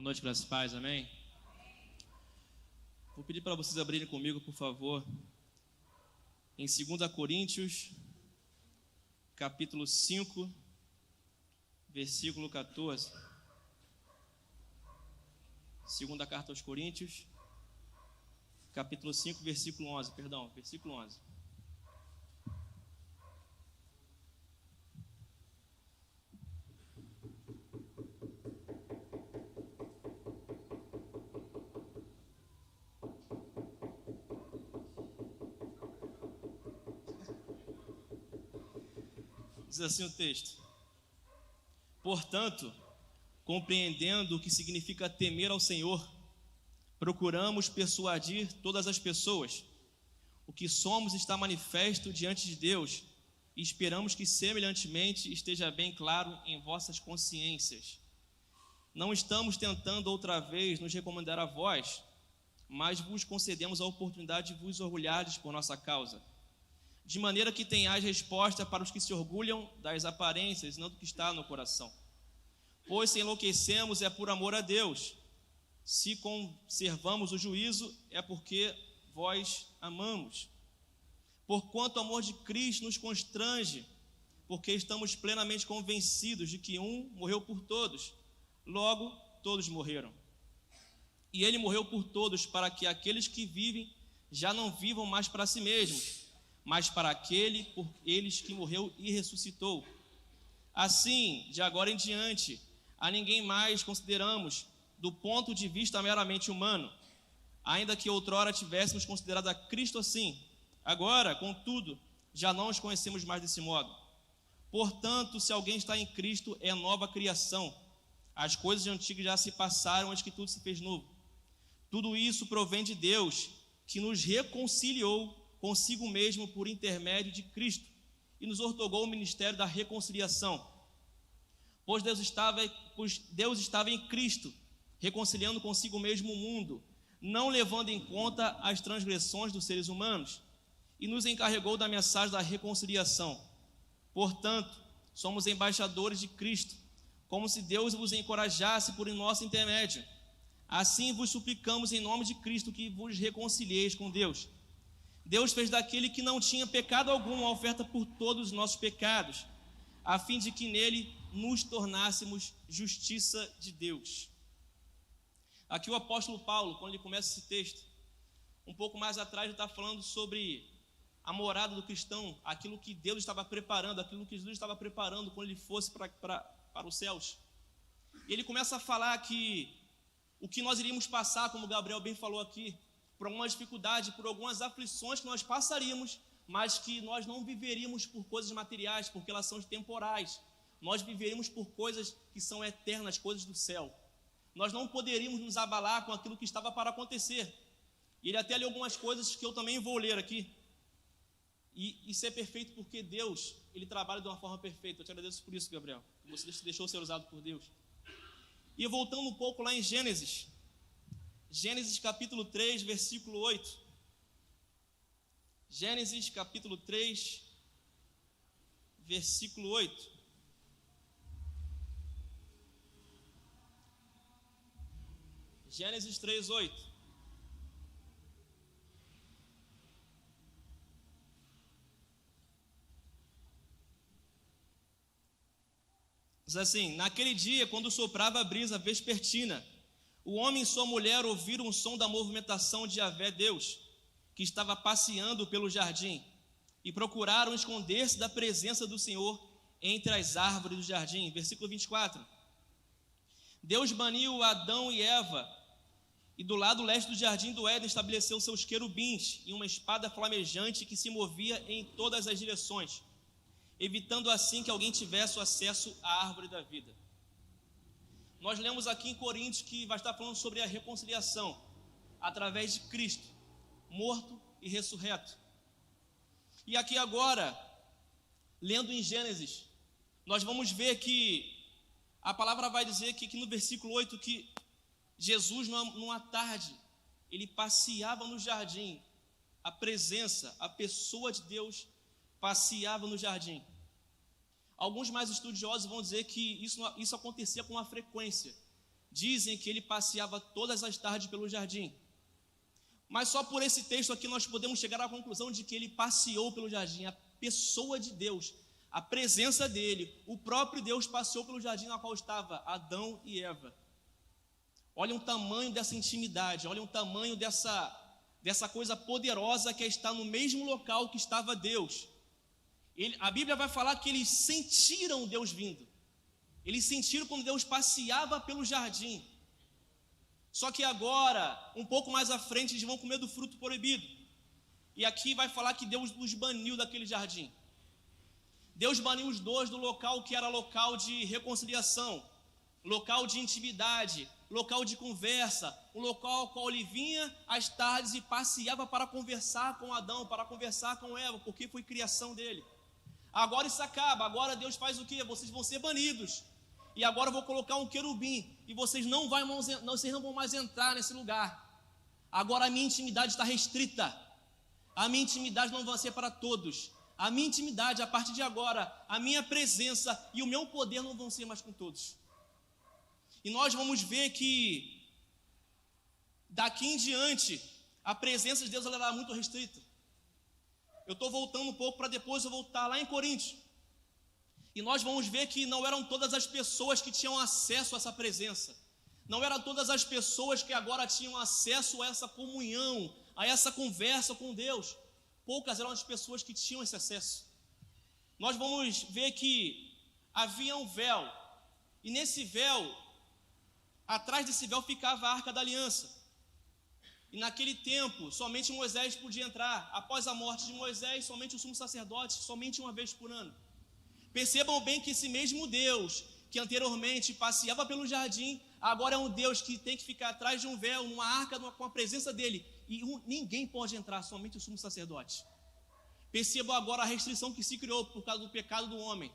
Boa noite, graças e paz, amém? Vou pedir para vocês abrirem comigo, por favor, em 2 Coríntios, capítulo 5, versículo 14. Segunda carta aos Coríntios, capítulo 5, versículo 11, versículo 11. Diz assim o texto: portanto, compreendendo o que significa temer ao Senhor, procuramos persuadir todas as pessoas. O que somos está manifesto diante de Deus, e esperamos que semelhantemente esteja bem claro em vossas consciências. Não estamos tentando outra vez nos recomendar a vós, mas vos concedemos a oportunidade de vos orgulhardes por nossa causa, de maneira que tenhais resposta para os que se orgulham das aparências, não do que está no coração. Pois se enlouquecemos é por amor a Deus, se conservamos o juízo é porque vós amamos. Porquanto o amor de Cristo nos constrange, porque estamos plenamente convencidos de que um morreu por todos, logo todos morreram. E ele morreu por todos, para que aqueles que vivem já não vivam mais para si mesmos, mas para aquele por eles que morreu e ressuscitou. Assim, de agora em diante, a ninguém mais consideramos do ponto de vista meramente humano, ainda que outrora tivéssemos considerado a Cristo assim. Agora, contudo, já não os conhecemos mais desse modo. Portanto, se alguém está em Cristo, é nova criação. As coisas antigas já se passaram, antes que tudo se fez novo. Tudo isso provém de Deus, que nos reconciliou consigo mesmo por intermédio de Cristo e nos outorgou o ministério da reconciliação. Pois Deus estava em Cristo, reconciliando consigo mesmo o mundo, não levando em conta as transgressões dos seres humanos, e nos encarregou da mensagem da reconciliação. Portanto, somos embaixadores de Cristo, como se Deus vos encorajasse por nosso intermédio. Assim vos suplicamos em nome de Cristo que vos reconcilieis com Deus. Deus fez daquele que não tinha pecado algum a oferta por todos os nossos pecados, a fim de que nele nos tornássemos justiça de Deus. Aqui o apóstolo Paulo, quando ele começa esse texto, um pouco mais atrás ele está falando sobre a morada do cristão, aquilo que Deus estava preparando, aquilo que Jesus estava preparando quando ele fosse para os céus. E ele começa a falar que o que nós iríamos passar, como o Gabriel bem falou aqui, por alguma dificuldade, por algumas aflições que nós passaríamos, mas que nós não viveríamos por coisas materiais, porque elas são temporais. Nós viveríamos por coisas que são eternas, coisas do céu. Nós não poderíamos nos abalar com aquilo que estava para acontecer. E ele até leu algumas coisas que eu também vou ler aqui. E isso é perfeito porque Deus, ele trabalha de uma forma perfeita. Eu te agradeço por isso, Gabriel. Você deixou ser usado por Deus. E voltando um pouco lá em Gênesis capítulo 3, versículo 8. Gênesis capítulo 3, versículo 8. Gênesis 3, 8. Diz assim: naquele dia, quando soprava a brisa vespertina, o homem e sua mulher ouviram o som da movimentação de Yahvé Deus, que estava passeando pelo jardim, e procuraram esconder-se da presença do Senhor entre as árvores do jardim. Versículo 24. Deus baniu Adão e Eva, e do lado leste do jardim do Éden estabeleceu seus querubins e uma espada flamejante que se movia em todas as direções, evitando assim que alguém tivesse o acesso à árvore da vida. Nós lemos aqui em Coríntios que vai estar falando sobre a reconciliação através de Cristo, morto e ressurreto. E aqui agora, lendo em Gênesis, nós vamos ver que a palavra vai dizer que no versículo 8 que Jesus numa tarde, ele passeava no jardim, a presença, a pessoa de Deus passeava no jardim. Alguns mais estudiosos vão dizer que isso acontecia com uma frequência. dizem que ele passeava todas as tardes pelo jardim. Mas só por esse texto aqui nós podemos chegar à conclusão de que ele passeou pelo jardim. A pessoa de Deus, a presença dele, o próprio Deus passeou pelo jardim na qual estava Adão e Eva. Olha o tamanho dessa intimidade, olha o tamanho dessa coisa poderosa que é estar no mesmo local que estava Deus. A Bíblia vai falar que eles sentiram Deus vindo. Eles sentiram quando Deus passeava pelo jardim. Só que agora, um pouco mais à frente, eles vão comer do fruto proibido. E aqui vai falar que Deus os baniu daquele jardim. Deus baniu os dois do local que era local de reconciliação, local de intimidade, local de conversa, um local ao qual ele vinha às tardes e passeava para conversar com Adão, para conversar com Eva, porque foi criação dele. Agora isso acaba, agora Deus faz o quê? Vocês vão ser banidos. E agora eu vou colocar um querubim, e vocês não vão mais entrar nesse lugar. Agora a minha intimidade está restrita. A minha intimidade não vai ser para todos. A minha intimidade, a partir de agora, a minha presença e o meu poder não vão ser mais com todos. E nós vamos ver que daqui em diante, a presença de Deus ela era muito restrita. Eu estou voltando um pouco para depois eu voltar lá em Coríntios. E nós vamos ver que não eram todas as pessoas que tinham acesso a essa presença. Não eram todas as pessoas que agora tinham acesso a essa comunhão, a essa conversa com Deus. Poucas eram as pessoas que tinham esse acesso. Nós vamos ver que havia um véu. E nesse véu, atrás desse véu ficava a Arca da Aliança. E naquele tempo, somente Moisés podia entrar. Após a morte de Moisés, somente o sumo sacerdote, somente uma vez por ano. Percebam bem que esse mesmo Deus que anteriormente passeava pelo jardim, agora é um Deus que tem que ficar atrás de um véu, numa arca, com a presença dele. E ninguém pode entrar, somente o sumo sacerdote. Percebam agora a restrição que se criou por causa do pecado do homem.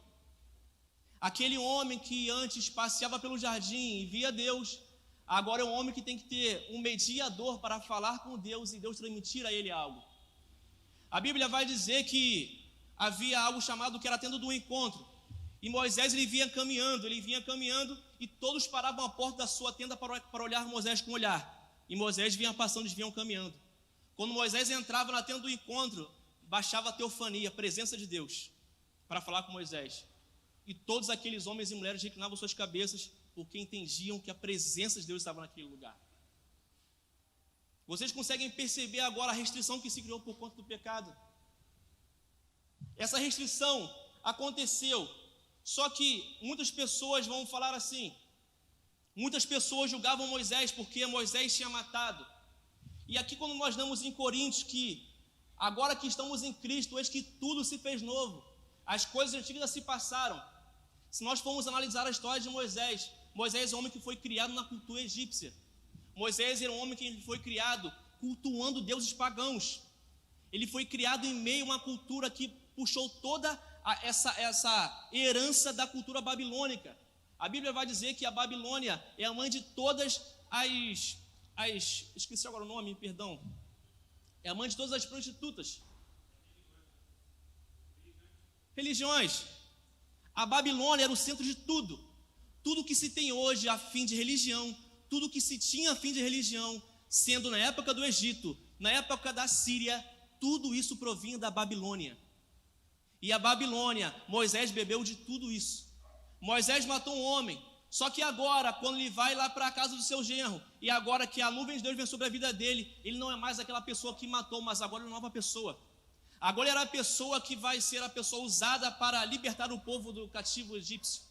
Aquele homem que antes passeava pelo jardim e via Deus, agora é um homem que tem que ter um mediador para falar com Deus e Deus transmitir a ele algo. A Bíblia vai dizer que havia algo chamado que era a tenda do encontro. E Moisés ele vinha caminhando e todos paravam à porta da sua tenda para olhar Moisés com olhar. E Moisés vinha passando, eles vinham caminhando. Quando Moisés entrava na tenda do encontro, baixava a teofania, a presença de Deus, para falar com Moisés. E todos aqueles homens e mulheres reclinavam suas cabeças, porque entendiam que a presença de Deus estava naquele lugar. Vocês conseguem perceber agora a restrição que se criou por conta do pecado? Essa restrição aconteceu, só que muitas pessoas vão falar assim, muitas pessoas julgavam Moisés porque Moisés tinha matado. E aqui quando nós lemos em Coríntios que agora que estamos em Cristo, eis que tudo se fez novo, as coisas antigas se passaram. Se nós formos analisar a história de Moisés, Moisés é um homem que foi criado na cultura egípcia. Moisés era um homem que foi criado cultuando deuses pagãos. Ele foi criado em meio a uma cultura que puxou toda essa herança da cultura babilônica. A Bíblia vai dizer que a Babilônia é a mãe de todas esqueci agora o nome, perdão. É a mãe de todas as prostitutas. Religiões. A Babilônia era o centro de tudo. Tudo que se tem hoje a fim de religião, tudo que se tinha a fim de religião, sendo na época do Egito, na época da Síria, tudo isso provinha da Babilônia. E a Babilônia, Moisés bebeu de tudo isso. Moisés matou um homem. Só que agora, quando ele vai lá para a casa do seu genro, e agora que a nuvem de Deus vem sobre a vida dele, ele não é mais aquela pessoa que matou, mas agora é uma nova pessoa. Agora era a pessoa que vai ser a pessoa usada para libertar o povo do cativo egípcio.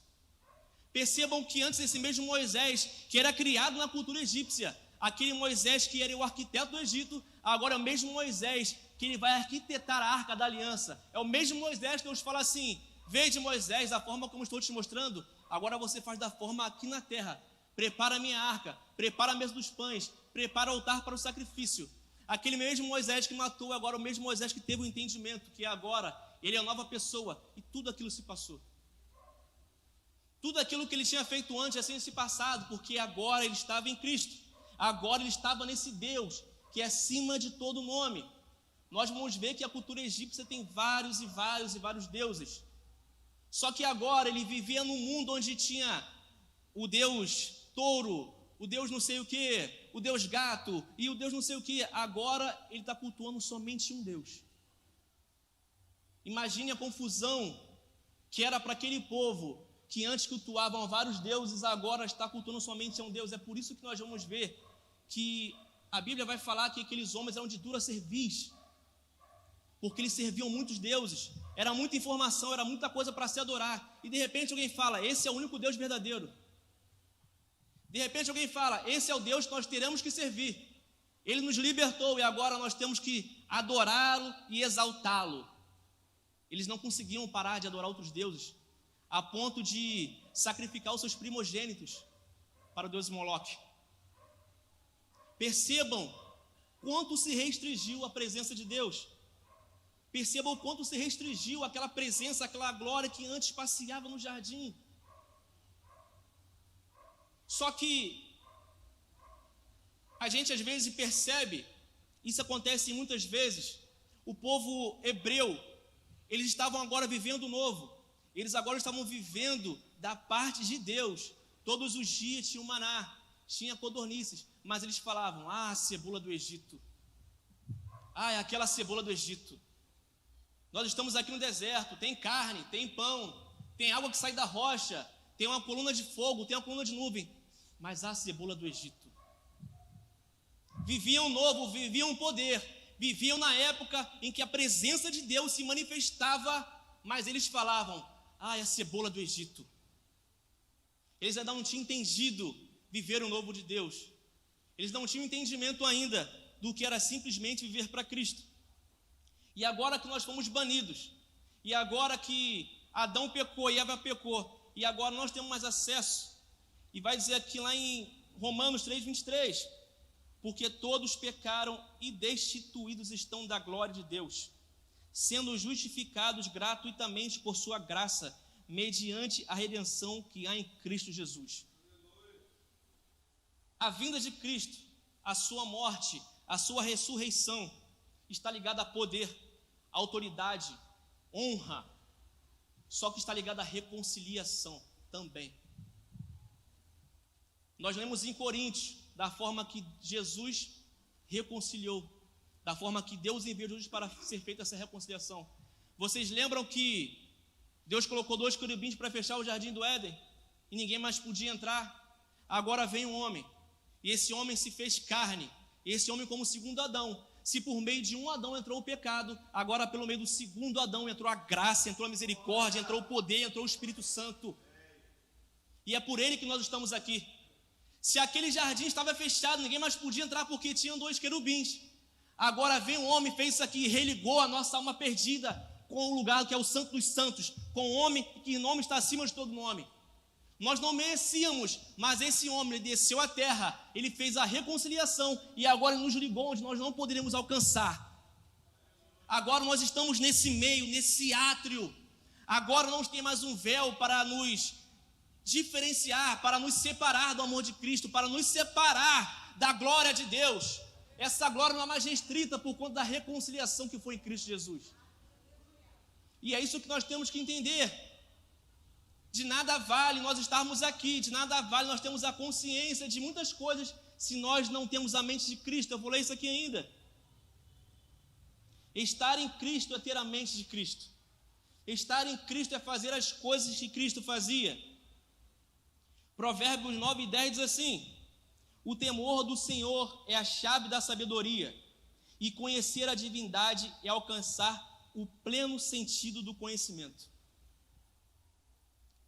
Percebam que antes esse mesmo Moisés, que era criado na cultura egípcia, aquele Moisés que era o arquiteto do Egito, agora é o mesmo Moisés que ele vai arquitetar a Arca da Aliança. É o mesmo Moisés que Deus fala assim: veja Moisés, a forma como estou te mostrando, agora você faz da forma aqui na terra. Prepara a minha arca, prepara a mesa dos pães, prepara o altar para o sacrifício. Aquele mesmo Moisés que matou, agora o mesmo Moisés que teve o entendimento, que agora ele é a nova pessoa, e tudo aquilo se passou. Tudo aquilo que ele tinha feito antes assim se passado, porque agora ele estava em Cristo. Agora ele estava nesse Deus que é acima de todo nome. Nós vamos ver que a cultura egípcia tem vários deuses. Só que agora ele vivia num mundo onde tinha o deus touro, o Deus não sei o que, o Deus gato e o Deus não sei o que. Agora ele está cultuando somente um Deus. Imagine a confusão que era para aquele povo que antes cultuavam vários deuses, agora está cultuando somente a um Deus. É por isso que nós vamos ver que a Bíblia vai falar que aqueles homens eram de dura cerviz, porque eles serviam muitos deuses, era muita informação, era muita coisa para se adorar, e de repente alguém fala, esse é o único Deus verdadeiro. De repente alguém fala, esse é o Deus que nós teremos que servir, ele nos libertou e agora nós temos que adorá-lo e exaltá-lo. Eles não conseguiam parar de adorar outros deuses, a ponto de sacrificar os seus primogênitos para o deus Moloque. Percebam quanto se restringiu a presença de Deus. Percebam o quanto se restringiu aquela presença, aquela glória que antes passeava no jardim. Só que a gente às vezes percebe, isso acontece muitas vezes, o povo hebreu, eles estavam agora vivendo o novo, eles agora estavam vivendo da parte de Deus. Todos os dias tinha o maná, tinha codornices, mas eles falavam, a cebola do Egito, é aquela cebola do Egito. Nós estamos aqui no deserto, tem carne, tem pão, tem água que sai da rocha, tem uma coluna de fogo, tem uma coluna de nuvem, mas a cebola do Egito. Viviam novo, viviam poder, viviam na época em que a presença de Deus se manifestava, mas eles falavam, é a cebola do Egito. Eles ainda não tinham entendido viver o novo de Deus. Eles não tinham entendimento ainda do que era simplesmente viver para Cristo. E agora que nós fomos banidos, e agora que Adão pecou e Eva pecou, e agora nós temos mais acesso, e vai dizer aqui lá em Romanos 3:23, porque todos pecaram e destituídos estão da glória de Deus, sendo justificados gratuitamente por sua graça, mediante a redenção que há em Cristo Jesus. A vinda de Cristo, a sua morte, a sua ressurreição, está ligada a poder, autoridade, honra, só que está ligada à reconciliação também. Nós lemos em Coríntios da forma que Jesus reconciliou, da forma que Deus enviou Jesus para ser feita essa reconciliação. Vocês lembram que Deus colocou 2 querubins para fechar o jardim do Éden e ninguém mais podia entrar? Agora vem um homem, e esse homem se fez carne, esse homem como segundo Adão. Se por meio de um Adão entrou o pecado, agora pelo meio do segundo Adão entrou a graça, entrou a misericórdia, entrou o poder, entrou o Espírito Santo. E é por ele que nós estamos aqui. Se aquele jardim estava fechado, ninguém mais podia entrar porque tinham 2 querubins. Agora vem um homem, fez isso aqui, religou a nossa alma perdida com o lugar que é o Santo dos Santos, com o homem que o nome está acima de todo nome. Nós não merecíamos, mas esse homem ele desceu à terra, ele fez a reconciliação e agora ele nos ligou onde nós não poderíamos alcançar. Agora nós estamos nesse meio, nesse átrio. Agora não tem mais um véu para nos diferenciar, para nos separar do amor de Cristo, para nos separar da glória de Deus. Essa glória não é mais restrita por conta da reconciliação que foi em Cristo Jesus. E é isso que nós temos que entender. De nada vale nós estarmos aqui, de nada vale nós termos a consciência de muitas coisas se nós não temos a mente de Cristo. Eu vou ler isso aqui ainda. Estar em Cristo é ter a mente de Cristo. Estar em Cristo é fazer as coisas que Cristo fazia. Provérbios 9:10 diz assim: o temor do Senhor é a chave da sabedoria, e conhecer a divindade é alcançar o pleno sentido do conhecimento.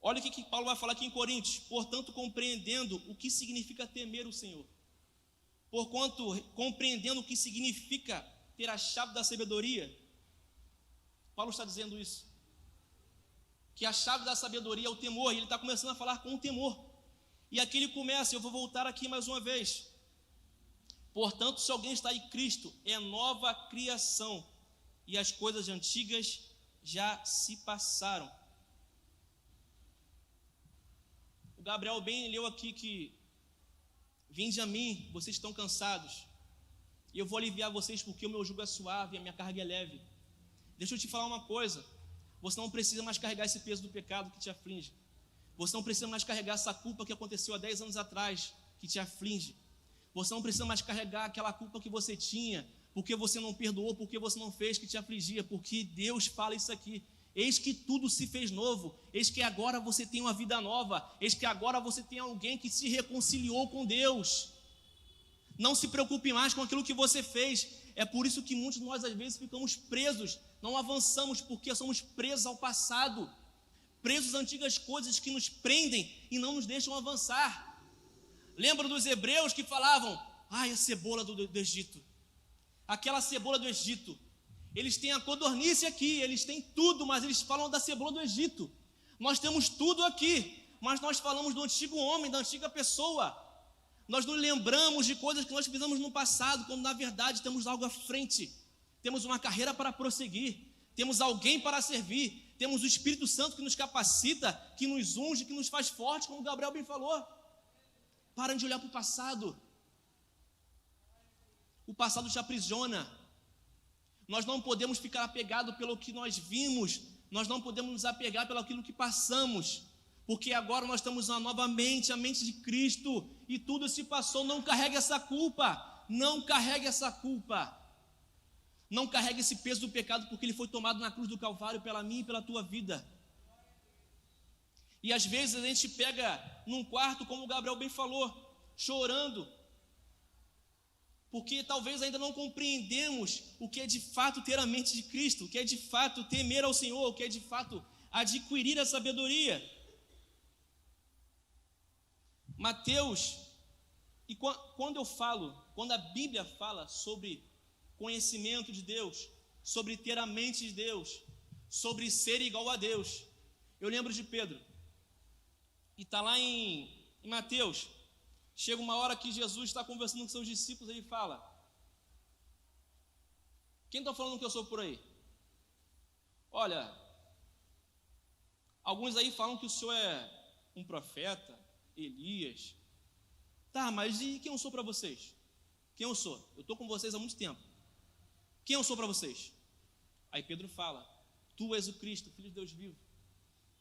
Olha o que Paulo vai falar aqui em Coríntios. Portanto, compreendendo o que significa temer o Senhor, porquanto compreendendo o que significa ter a chave da sabedoria, Paulo está dizendo isso, que a chave da sabedoria é o temor, e ele está começando a falar com o temor. E aqui ele começa, eu vou voltar aqui mais uma vez. Portanto, se alguém está em Cristo, é nova criação, e as coisas antigas já se passaram. O Gabriel bem leu aqui que vinde a mim, vocês estão cansados, e eu vou aliviar vocês porque o meu jugo é suave e a minha carga é leve. Deixa eu te falar uma coisa, você não precisa mais carregar esse peso do pecado que te aflige. Você não precisa mais carregar essa culpa que aconteceu há 10 anos atrás, que te aflige. Você não precisa mais carregar aquela culpa que você tinha, porque você não perdoou, porque você não fez, que te afligia, porque Deus fala isso aqui. Eis que tudo se fez novo, eis que agora você tem uma vida nova, eis que agora você tem alguém que se reconciliou com Deus. Não se preocupe mais com aquilo que você fez. É por isso que muitos de nós às vezes ficamos presos, não avançamos, porque somos presos ao passado, presos às antigas coisas que nos prendem e não nos deixam avançar. Lembra dos hebreus que falavam, a cebola do Egito, aquela cebola do Egito, eles têm a codornice aqui, eles têm tudo, mas eles falam da cebola do Egito. Nós temos tudo aqui, mas nós falamos do antigo homem, da antiga pessoa. Nós nos lembramos de coisas que nós fizemos no passado, quando na verdade temos algo à frente, temos uma carreira para prosseguir, temos alguém para servir, temos o Espírito Santo que nos capacita, que nos unge, que nos faz forte, como o Gabriel bem falou. Parem de olhar para o passado. O passado te aprisiona. Nós não podemos ficar apegados pelo que nós vimos, nós não podemos nos apegar pelo aquilo que passamos, porque agora nós estamos uma nova mente, a mente de Cristo, e tudo se passou. Não carregue essa culpa, não carregue essa culpa, não carregue esse peso do pecado, porque ele foi tomado na cruz do Calvário pela minha e pela tua vida. E às vezes a gente pega num quarto, como o Gabriel bem falou, chorando, porque talvez ainda não compreendemos o que é de fato ter a mente de Cristo, o que é de fato temer ao Senhor, o que é de fato adquirir a sabedoria. Mateus, e quando a Bíblia fala sobre conhecimento de Deus, sobre ter a mente de Deus, sobre ser igual a Deus, eu lembro de Pedro, e está lá em Mateus. Chega uma hora que Jesus está conversando com seus discípulos, ele fala, quem está falando que eu sou por aí? Olha, alguns aí falam que o Senhor é um profeta, Elias. Tá, mas e quem eu sou para vocês? Quem eu sou? Eu estou com vocês há muito tempo. Quem eu sou para vocês? Aí Pedro fala, tu és o Cristo, Filho de Deus vivo.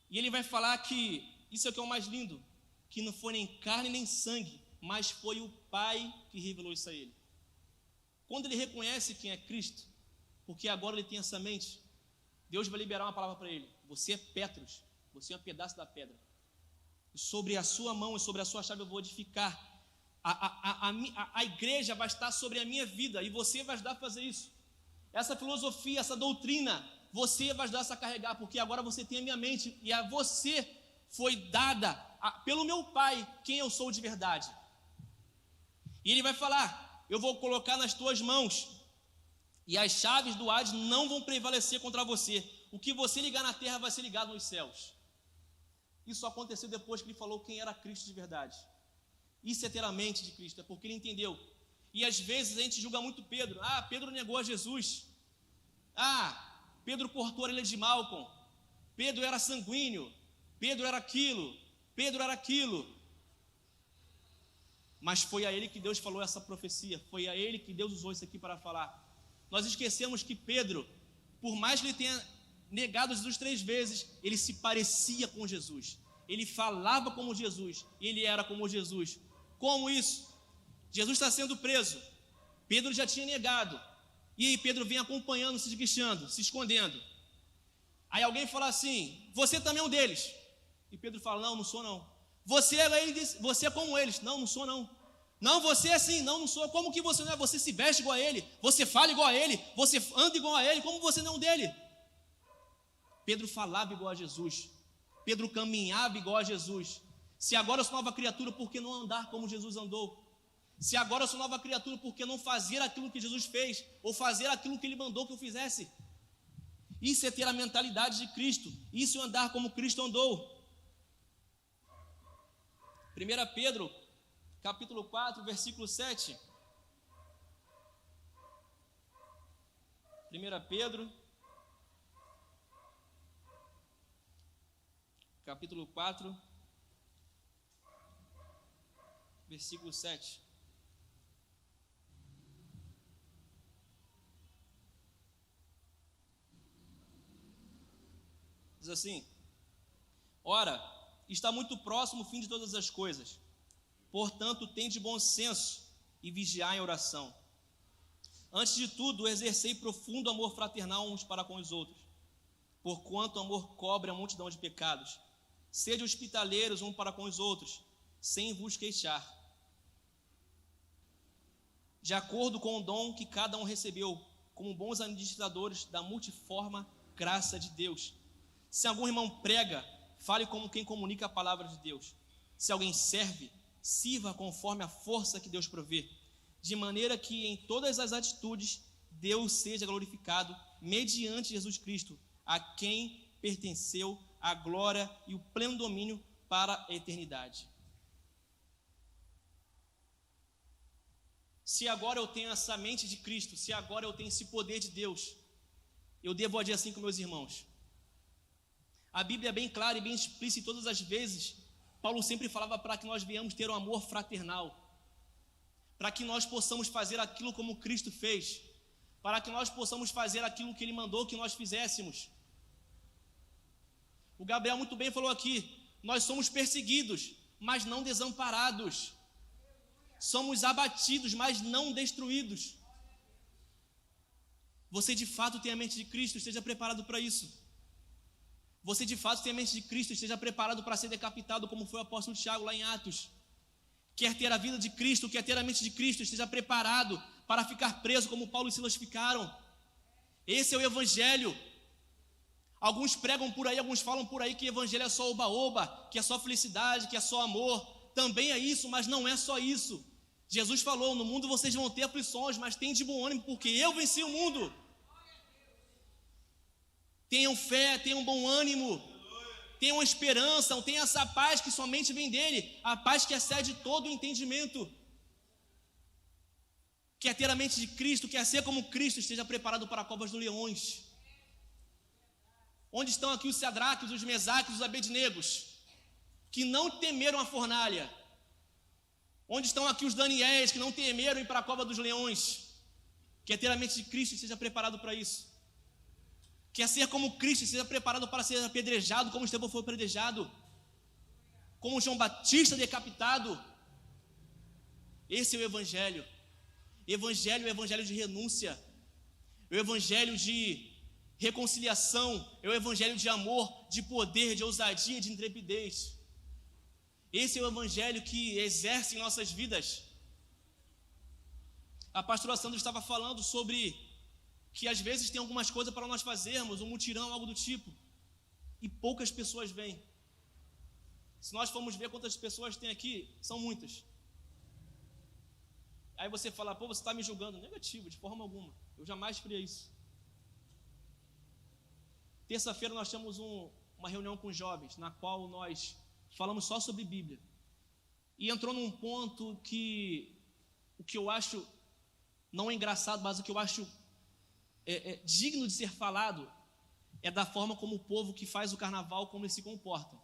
E ele vai falar que, isso é o que é o mais lindo, que não foi nem carne nem sangue, mas foi o Pai que revelou isso a ele. Quando ele reconhece quem é Cristo, porque agora ele tem essa mente, Deus vai liberar uma palavra para ele, você é Petros, você é um pedaço da pedra, e sobre a sua mão e sobre a sua chave eu vou edificar, a igreja vai estar sobre a minha vida, e você vai ajudar a fazer isso. Essa filosofia, essa doutrina, você vai ajudar a carregar, porque agora você tem a minha mente, e a você foi dada pelo meu Pai quem eu sou de verdade. E ele vai falar, eu vou colocar nas tuas mãos, e as chaves do Hades não vão prevalecer contra você. O que você ligar na terra vai ser ligado nos céus. Isso aconteceu depois que ele falou quem era Cristo de verdade. Isso é ter a mente de Cristo, é porque ele entendeu. E às vezes a gente julga muito Pedro. Pedro negou a Jesus. Pedro cortou a orelha de Malcolm. Pedro era sanguíneo. Pedro era aquilo. Pedro era aquilo. Mas foi a ele que Deus falou essa profecia. Foi a ele que Deus usou isso aqui para falar. Nós esquecemos que Pedro, por mais que ele tenha negado Jesus 3 vezes, ele se parecia com Jesus. Ele falava como Jesus. Ele era como Jesus. Como isso? Jesus está sendo preso. Pedro já tinha negado. E aí Pedro vem acompanhando, se esguichando, se escondendo. Aí alguém fala assim, você também é um deles. E Pedro fala, não sou não. Você é como eles. Não sou não. Não, você é assim. Não sou. Como que você não é? Você se veste igual a ele. Você fala igual a ele. Você anda igual a ele. Como você não é um dele? Pedro falava igual a Jesus. Pedro caminhava igual a Jesus. Se agora eu sou nova criatura, por que não andar como Jesus andou? Se agora eu sou nova criatura, por que não fazer aquilo que Jesus fez? Ou fazer aquilo que ele mandou que eu fizesse? Isso é ter a mentalidade de Cristo. Isso é andar como Cristo andou. 1 Pedro, capítulo 4, versículo 7. 1 Pedro, capítulo 4, versículo 7. Diz assim, ora, está muito próximo o fim de todas as coisas. Portanto, tende bom senso e vigiai em oração. Antes de tudo, exercei profundo amor fraternal uns para com os outros, porquanto o amor cobre a multidão de pecados. Sede hospitaleiros uns para com os outros, sem vos queixar, de acordo com o dom que cada um recebeu, como bons administradores da multiforme graça de Deus. Se algum irmão prega, fale como quem comunica a palavra de Deus. Se alguém serve, sirva conforme a força que Deus provê, de maneira que em todas as atitudes Deus seja glorificado mediante Jesus Cristo, a quem pertenceu a glória e o pleno domínio para a eternidade. Se agora eu tenho essa mente de Cristo, se agora eu tenho esse poder de Deus, eu devo agir assim com meus irmãos. A Bíblia é bem clara e bem explícita, e todas as vezes Paulo sempre falava para que nós venhamos ter um amor fraternal, para que nós possamos fazer aquilo como Cristo fez, para que nós possamos fazer aquilo que Ele mandou que nós fizéssemos. O Gabriel muito bem falou aqui, nós somos perseguidos, mas não desamparados. Somos abatidos, mas não destruídos. Você de fato tem a mente de Cristo, esteja preparado para isso. Você de fato tem a mente de Cristo, esteja preparado para ser decapitado, como foi o apóstolo Tiago lá em Atos. Quer ter a vida de Cristo, quer ter a mente de Cristo, esteja preparado para ficar preso, como Paulo e Silas ficaram. Esse é o Evangelho. Alguns pregam por aí, alguns falam por aí que o Evangelho é só oba-oba, que é só felicidade, que é só amor. Também é isso, mas não é só isso. Jesus falou, no mundo vocês vão ter aflições, mas tenham de bom ânimo, porque eu venci o mundo. Tenham fé, tenham bom ânimo, tenham esperança, tenham essa paz que somente vem dele, a paz que excede todo o entendimento. Quer ter a mente de Cristo, quer ser como Cristo, esteja preparado para a cova dos leões. Onde estão aqui os Sadraques, os Mesaques, os Abednegos, que não temeram a fornalha? Onde estão aqui os Daniéis, que não temeram ir para a cova dos leões? Quer ter a mente de Cristo, esteja preparado para isso. Quer ser como Cristo, esteja preparado para ser apedrejado, como Estevão foi apedrejado, como João Batista decapitado. Esse é o Evangelho. Evangelho é o Evangelho de renúncia, é o Evangelho de reconciliação, é o Evangelho de amor, de poder, de ousadia, de intrepidez. Esse é o Evangelho que exerce em nossas vidas. A pastora Sandra estava falando sobre que às vezes tem algumas coisas para nós fazermos, um mutirão, algo do tipo, e poucas pessoas vêm. Se nós formos ver quantas pessoas tem aqui, são muitas. Aí você fala, pô, você está me julgando. Negativo, de forma alguma. Eu jamais faria isso. Terça-feira nós temos uma reunião com jovens, na qual nós falamos só sobre Bíblia. E entrou num ponto que o que eu acho não é engraçado, mas o que eu acho digno de ser falado é da forma como o povo que faz o carnaval, como eles se comportam,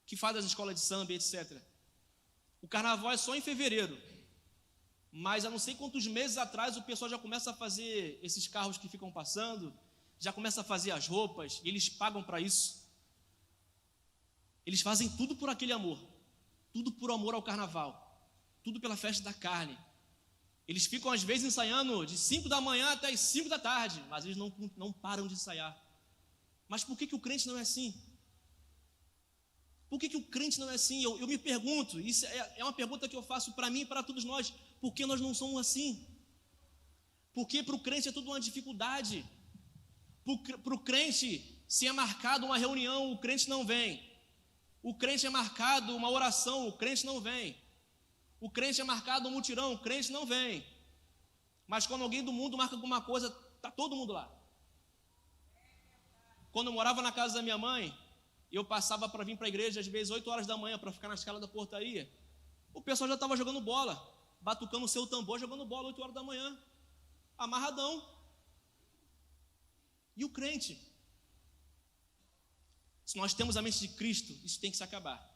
que faz as escolas de samba, etc. O carnaval é só em fevereiro, mas há não sei quantos meses atrás o pessoal já começa a fazer esses carros que ficam passando, já começa a fazer as roupas, e eles pagam para isso. Eles fazem tudo por aquele amor, tudo por amor ao carnaval, tudo pela festa da carne. Eles ficam às vezes ensaiando de 5 da manhã até as 5 da tarde, mas eles não param de ensaiar. Mas por que o crente não é assim? Por que o crente não é assim? Eu me pergunto, isso é uma pergunta que eu faço para mim e para todos nós, por que nós não somos assim? Porque para o crente é tudo uma dificuldade. Para o crente, se é marcado uma reunião, o crente não vem. O crente é marcado uma oração, o crente não vem. O crente é marcado um mutirão, o crente não vem. Mas quando alguém do mundo marca alguma coisa, está todo mundo lá. Quando eu morava na casa da minha mãe, eu passava para vir para a igreja às vezes 8 horas da manhã para ficar na escala da portaria. O pessoal já estava jogando bola, batucando o seu tambor, jogando bola 8 horas da manhã, amarradão. E o crente? Se nós temos a mente de Cristo, isso tem que se acabar.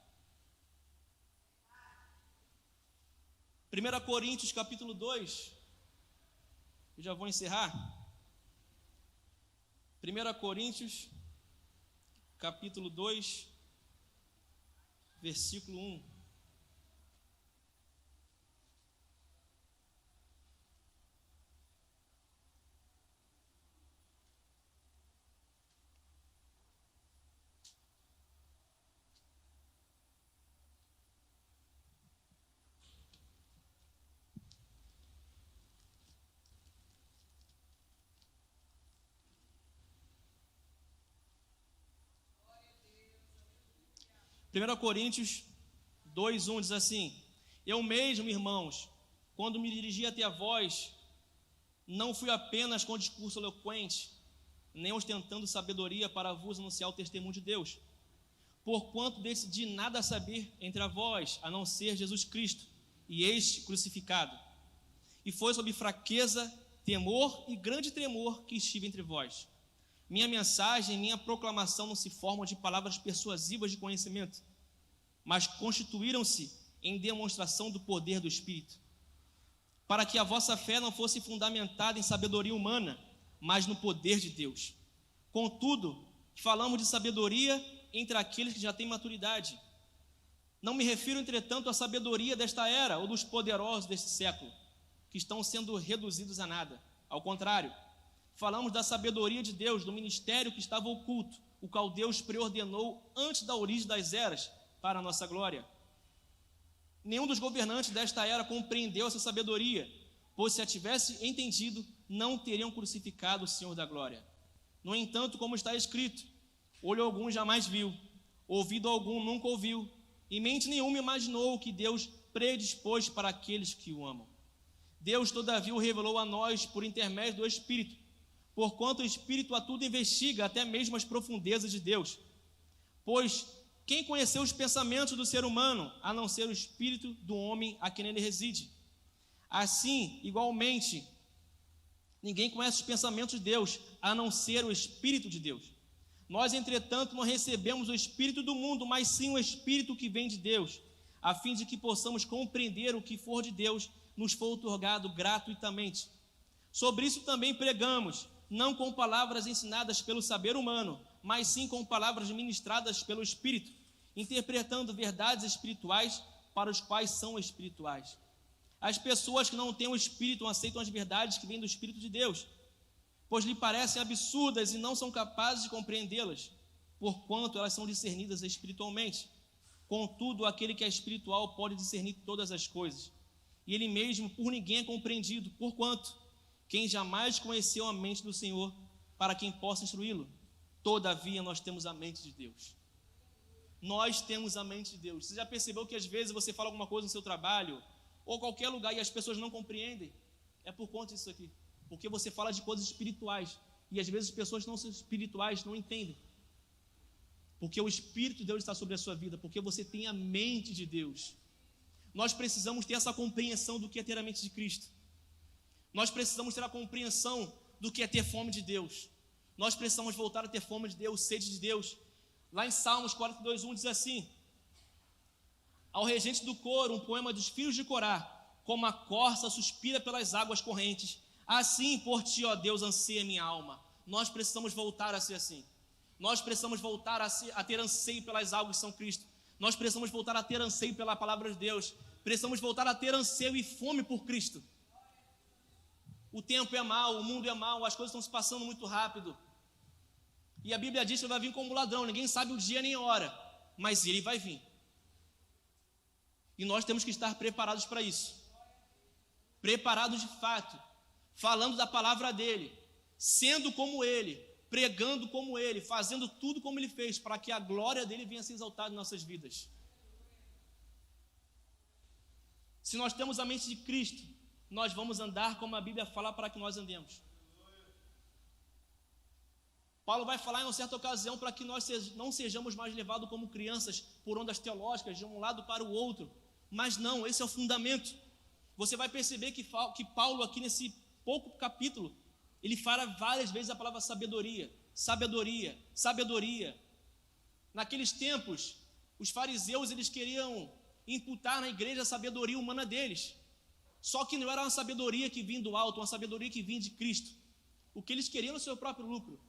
1 Coríntios capítulo 2, eu já vou encerrar. 1 Coríntios capítulo 2, versículo 1. 1 Coríntios 2:1 diz assim: eu mesmo, irmãos, quando me dirigi até a vós, não fui apenas com discurso eloquente, nem ostentando sabedoria para vos anunciar o testemunho de Deus, porquanto decidi nada saber entre vós, a não ser Jesus Cristo e este crucificado. E foi sob fraqueza, temor e grande tremor que estive entre vós. Minha mensagem e minha proclamação não se formam de palavras persuasivas de conhecimento, mas constituíram-se em demonstração do poder do Espírito, para que a vossa fé não fosse fundamentada em sabedoria humana, mas no poder de Deus. Contudo, falamos de sabedoria entre aqueles que já têm maturidade. Não me refiro, entretanto, à sabedoria desta era ou dos poderosos deste século, que estão sendo reduzidos a nada. Ao contrário, falamos da sabedoria de Deus, do ministério que estava oculto, o qual Deus preordenou antes da origem das eras para a nossa glória. Nenhum dos governantes desta era compreendeu essa sabedoria, pois se a tivesse entendido, não teriam crucificado o Senhor da glória. No entanto, como está escrito, olho algum jamais viu, ouvido algum nunca ouviu, e mente nenhuma imaginou o que Deus predispôs para aqueles que o amam. Deus, todavia, o revelou a nós por intermédio do Espírito, porquanto o Espírito a tudo investiga, até mesmo as profundezas de Deus. Pois quem conheceu os pensamentos do ser humano, a não ser o Espírito do homem a quem ele reside? Assim, igualmente, ninguém conhece os pensamentos de Deus, a não ser o Espírito de Deus. Nós, entretanto, não recebemos o Espírito do mundo, mas sim o Espírito que vem de Deus, a fim de que possamos compreender o que for de Deus, nos foi outorgado gratuitamente. Sobre isso também pregamos, não com palavras ensinadas pelo saber humano, mas sim com palavras ministradas pelo Espírito, interpretando verdades espirituais para os quais são espirituais. As pessoas que não têm o Espírito não aceitam as verdades que vêm do Espírito de Deus, pois lhe parecem absurdas e não são capazes de compreendê-las, porquanto elas são discernidas espiritualmente. Contudo, aquele que é espiritual pode discernir todas as coisas, e ele mesmo por ninguém é compreendido, porquanto quem jamais conheceu a mente do Senhor, para quem possa instruí-lo? Todavia nós temos a mente de Deus. Nós temos a mente de Deus. Você já percebeu que às vezes você fala alguma coisa no seu trabalho, ou qualquer lugar, e as pessoas não compreendem? É por conta disso aqui, porque você fala de coisas espirituais, e às vezes as pessoas não são espirituais, não entendem, porque o Espírito de Deus está sobre a sua vida, porque você tem a mente de Deus. Nós precisamos ter essa compreensão do que é ter a mente de Cristo. Nós precisamos ter a compreensão do que é ter fome de Deus. Nós precisamos voltar a ter fome de Deus, sede de Deus. Lá em Salmos 42:1 diz assim: ao regente do coro, um poema dos filhos de Corá, como a corça suspira pelas águas correntes, assim por ti, ó Deus, anseia minha alma. Nós precisamos voltar a ser assim. Nós precisamos voltar a ter anseio pelas águas de São Cristo. Nós precisamos voltar a ter anseio pela palavra de Deus. Precisamos voltar a ter anseio e fome por Cristo. O tempo é mau, o mundo é mau, as coisas estão se passando muito rápido. E a Bíblia diz que ele vai vir como ladrão, ninguém sabe o dia nem a hora, mas ele vai vir. E nós temos que estar preparados para isso. Preparados de fato, falando da palavra dele, sendo como ele, pregando como ele, fazendo tudo como ele fez, para que a glória dele venha a ser exaltada em nossas vidas. Se nós temos a mente de Cristo, nós vamos andar como a Bíblia fala para que nós andemos. Paulo vai falar em uma certa ocasião para que nós não sejamos mais levados como crianças por ondas teológicas de um lado para o outro, mas não, esse é o fundamento. Você vai perceber que Paulo aqui nesse pouco capítulo, ele fala várias vezes a palavra sabedoria, sabedoria, sabedoria. Naqueles tempos, os fariseus eles queriam imputar na igreja a sabedoria humana deles, só que não era uma sabedoria que vinha do alto, uma sabedoria que vinha de Cristo. O que eles queriam era o seu próprio lucro.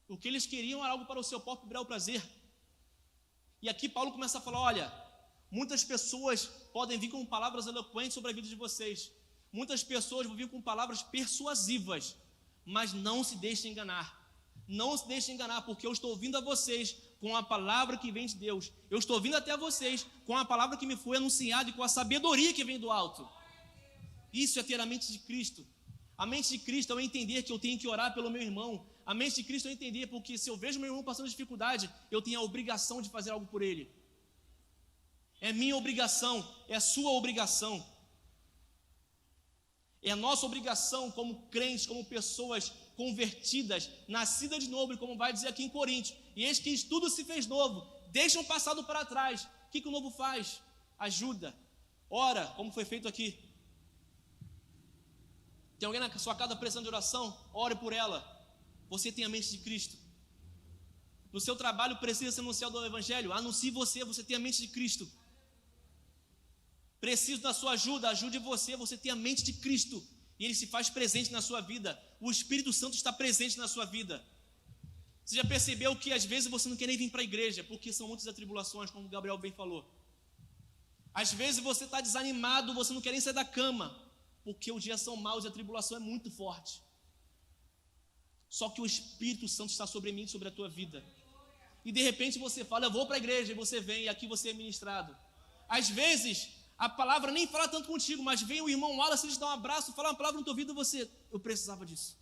O que eles queriam era algo para o seu próprio bel prazer. E aqui Paulo começa a falar: olha, muitas pessoas podem vir com palavras eloquentes sobre a vida de vocês. Muitas pessoas vão vir com palavras persuasivas, mas não se deixem enganar. Não se deixem enganar, porque eu estou vindo a vocês com a palavra que vem de Deus. Eu estou vindo até vocês com a palavra que me foi anunciada e com a sabedoria que vem do alto. Isso é ter a mente de Cristo. A mente de Cristo é eu entender que eu tenho que orar pelo meu irmão. A mente de Cristo é entender, porque se eu vejo meu irmão passando dificuldade, eu tenho a obrigação de fazer algo por ele. É minha obrigação, é a sua obrigação. É a nossa obrigação como crentes, como pessoas convertidas, nascidas de novo, como vai dizer aqui em Coríntios. E eis que tudo se fez novo, deixa o passado para trás. O que o novo faz? Ajuda, ora, como foi feito aqui. Tem alguém na sua casa precisando de oração? Ore por ela. Você tem a mente de Cristo. No seu trabalho precisa se anunciar do Evangelho? Anuncie você tem a mente de Cristo. Preciso da sua ajuda, ajude você tem a mente de Cristo. E Ele se faz presente na sua vida. O Espírito Santo está presente na sua vida. Você já percebeu que às vezes você não quer nem vir para a igreja, porque são muitas atribulações, como o Gabriel bem falou. Às vezes você está desanimado, você não quer nem sair da cama, porque os dias são maus e a tribulação é muito forte. Só que o Espírito Santo está sobre mim, sobre a tua vida. E de repente você fala, eu vou para a igreja, e você vem, e aqui você é ministrado. Às vezes a palavra nem fala tanto contigo, mas vem o irmão Wallace, ele te dá um abraço, fala uma palavra no teu ouvido, eu precisava disso.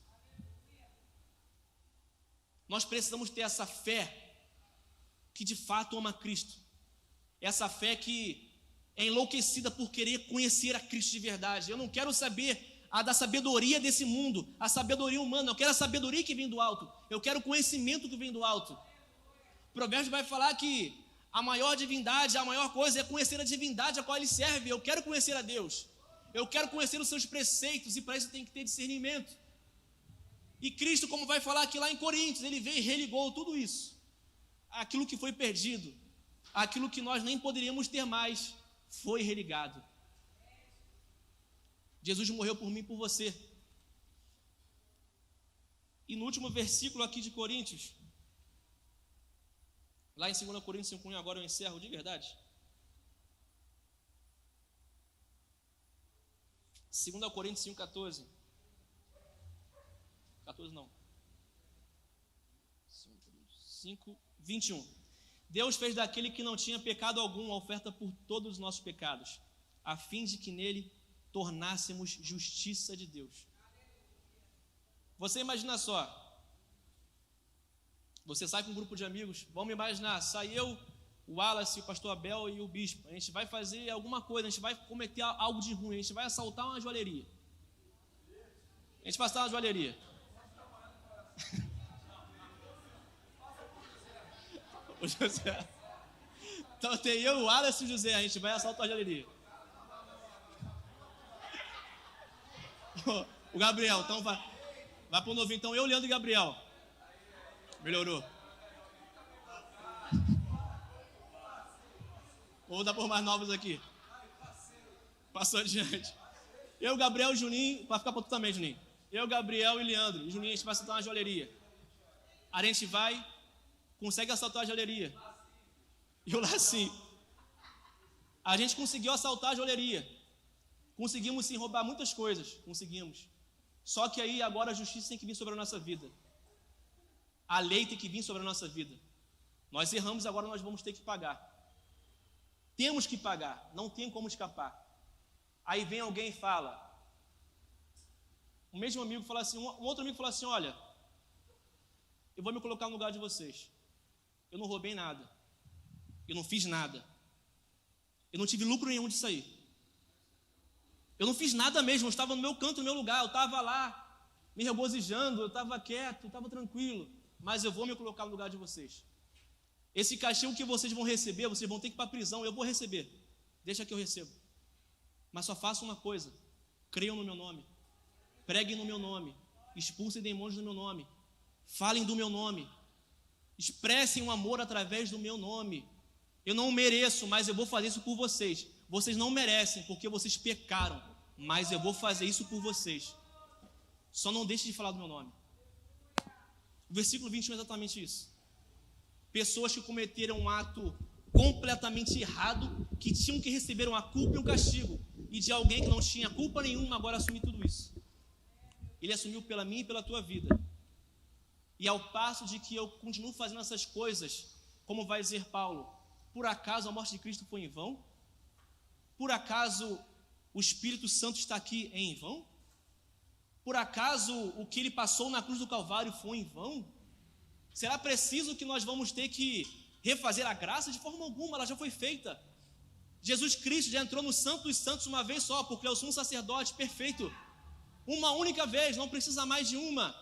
Nós precisamos ter essa fé que de fato ama Cristo. Essa fé que é enlouquecida por querer conhecer a Cristo de verdade. Eu não quero saber da sabedoria desse mundo, a sabedoria humana, eu quero a sabedoria que vem do alto, eu quero o conhecimento que vem do alto. O Provérbios vai falar que a maior divindade, a maior coisa é conhecer a divindade a qual ele serve. Eu quero conhecer a Deus, eu quero conhecer os seus preceitos, e para isso tem que ter discernimento. E Cristo, como vai falar aqui lá em Coríntios, ele veio e religou tudo isso, aquilo que foi perdido, aquilo que nós nem poderíamos ter mais, foi religado. Jesus morreu por mim e por você. E no último versículo aqui de Coríntios, lá em 2 Coríntios 5:1, agora eu encerro de verdade. 2 Coríntios 5:14. 14 não. 5:21. Deus fez daquele que não tinha pecado algum a oferta por todos os nossos pecados, a fim de que nele tornássemos justiça de Deus. Você imagina só, você sai com um grupo de amigos, vamos imaginar, sai eu, o Wallace, o pastor Abel e o bispo, a gente vai fazer alguma coisa, a gente vai cometer algo de ruim, a gente vai assaltar uma joalheria. A gente vai assaltar uma joalheria. O José. Então tem eu, o Wallace e o José, a gente vai assaltar a joalheria. O Gabriel, então vai pro novinho, então eu, Leandro e Gabriel. Melhorou. Vou dar por mais novos aqui. Passou adiante. Eu, Gabriel e Juninho, vai ficar para tu também, Juninho. Eu, Gabriel e Leandro. E Juninho, a gente vai assaltar uma joalheria. A gente vai, consegue assaltar a joalheria. E eu lá assim. A gente conseguiu assaltar a joalheria. Conseguimos sim roubar muitas coisas. Conseguimos. Só que aí agora a justiça tem que vir sobre a nossa vida. A lei tem que vir sobre a nossa vida. Nós erramos, agora nós vamos ter que pagar. Temos que pagar, não tem como escapar. Aí vem alguém e fala, o mesmo amigo fala assim, um outro amigo fala assim, olha, eu vou me colocar no lugar de vocês. Eu não roubei nada. Eu não fiz nada. Eu não tive lucro nenhum disso aí. Eu não fiz nada mesmo, eu estava no meu canto, no meu lugar, eu estava lá, me regozijando, eu estava quieto, eu estava tranquilo. Mas eu vou me colocar no lugar de vocês. Esse castigo que vocês vão receber, vocês vão ter que ir para a prisão, eu vou receber. Deixa que eu recebo. Mas só façam uma coisa: creiam no meu nome, preguem no meu nome, expulsem demônios no meu nome, falem do meu nome, expressem um amor através do meu nome. Eu não mereço, mas eu vou fazer isso por vocês. Vocês não merecem, porque vocês pecaram, mas eu vou fazer isso por vocês. Só não deixe de falar do meu nome. O versículo 21 é exatamente isso. Pessoas que cometeram um ato completamente errado, que tinham que receber uma culpa e um castigo, e de alguém que não tinha culpa nenhuma agora assumir tudo isso. Ele assumiu pela minha e pela tua vida. E ao passo de que eu continuo fazendo essas coisas, como vai dizer Paulo, por acaso a morte de Cristo foi em vão? Por acaso o Espírito Santo está aqui em vão? Por acaso o que ele passou na cruz do Calvário foi em vão? Será preciso que nós vamos ter que refazer a graça? De forma alguma, ela já foi feita. Jesus Cristo já entrou no Santo dos Santos uma vez só, porque é o sumo sacerdote perfeito. Uma única vez, não precisa mais de uma.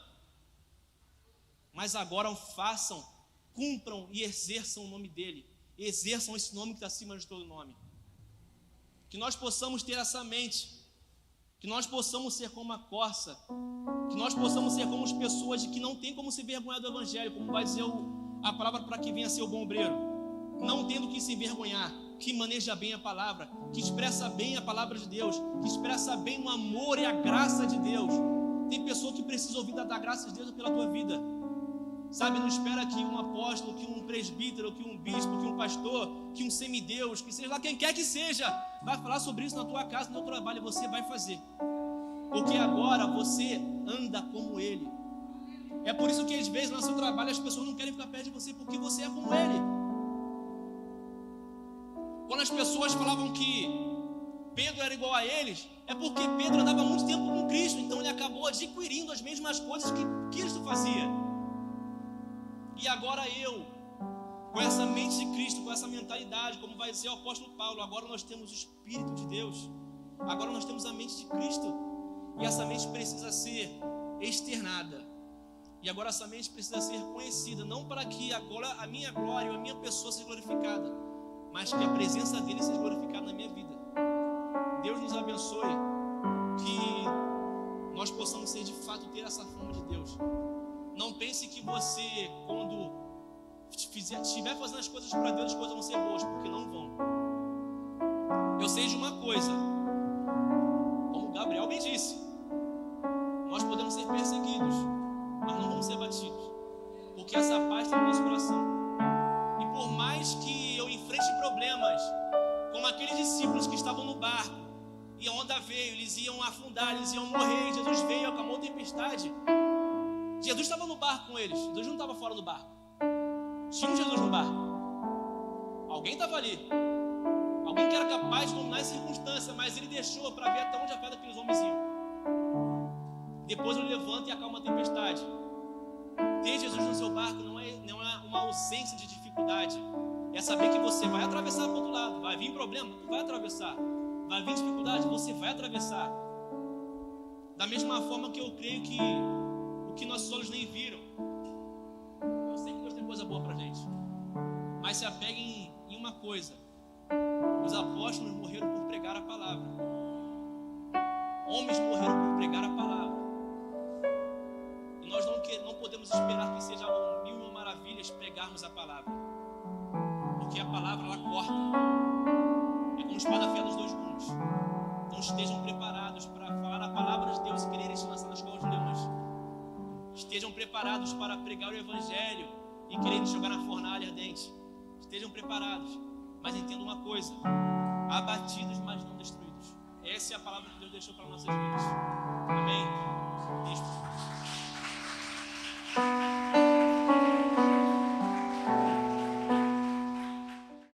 Mas agora façam, cumpram e exerçam o nome dele. Exerçam esse nome que está acima de todo nome. Que nós possamos ter essa mente. Que nós possamos ser como a corça. Que nós possamos ser como as pessoas que não tem como se envergonhar do Evangelho, como vai dizer a palavra para que venha ser o bom obreiro. Não tendo que se envergonhar, que maneja bem a palavra, que expressa bem a palavra de Deus, que expressa bem o amor e a graça de Deus. Tem pessoa que precisa ouvir da graça de Deus pela tua vida. Sabe, não espera que um apóstolo, que um presbítero, que um bispo, que um pastor, que um semideus, que seja lá quem quer que seja, vai falar sobre isso na tua casa, no teu trabalho, você vai fazer. Porque agora você anda como ele. É por isso que às vezes no seu trabalho as pessoas não querem ficar perto de você, porque você é como ele. Quando as pessoas falavam que Pedro era igual a eles, é porque Pedro andava muito tempo com Cristo, então ele acabou adquirindo as mesmas coisas que Cristo fazia. E agora eu, com essa mente de Cristo, com essa mentalidade, como vai dizer o apóstolo Paulo, agora nós temos o Espírito de Deus, agora nós temos a mente de Cristo, e essa mente precisa ser externada, e agora essa mente precisa ser conhecida, não para que agora a minha glória, a minha pessoa seja glorificada, mas que a presença dele seja glorificada na minha vida. Deus nos abençoe, que nós possamos ser de fato ter essa fama de Deus. Não pense que você, quando estiver fazendo as coisas para Deus, as coisas vão ser boas, porque não vão. Eu sei de uma coisa, como Gabriel me disse, nós podemos ser perseguidos, mas não vamos ser batidos, porque essa paz está no nosso coração. E por mais que eu enfrente problemas, como aqueles discípulos que estavam no barco, e a onda veio, eles iam afundar, eles iam morrer, Jesus veio, acalmou a tempestade. Jesus estava no barco com eles, Jesus não estava fora do barco. Tinha um Jesus no barco. Alguém estava ali. Alguém que era capaz de dominar as circunstâncias, mas ele deixou para ver até onde a fé daqueles homens iam. Depois ele levanta e acalma a tempestade. Ter Jesus no seu barco não é uma ausência de dificuldade. É saber que você vai atravessar para o outro lado. Vai vir problema, tu vai atravessar. Vai vir dificuldade, você vai atravessar. Da mesma forma que eu creio que o que nossos olhos nem viram. Eu sei que Deus tem coisa boa pra gente. Mas se apeguem em uma coisa. Os apóstolos morreram por pregar a palavra. Homens morreram por pregar a palavra. E nós não podemos esperar que seja mil e uma maravilhas pregarmos a palavra. Porque a palavra, ela corta. É como espada afiada dos dois gumes. Então estejam preparados para falar a palavra de Deus e quererem se lançar nas covas de leões. Estejam preparados para pregar o Evangelho e quererem jogar na fornalha ardente. Estejam preparados, mas entendam uma coisa: abatidos, mas não destruídos. Essa é a palavra que Deus deixou para nossas vidas. Amém? Bispo.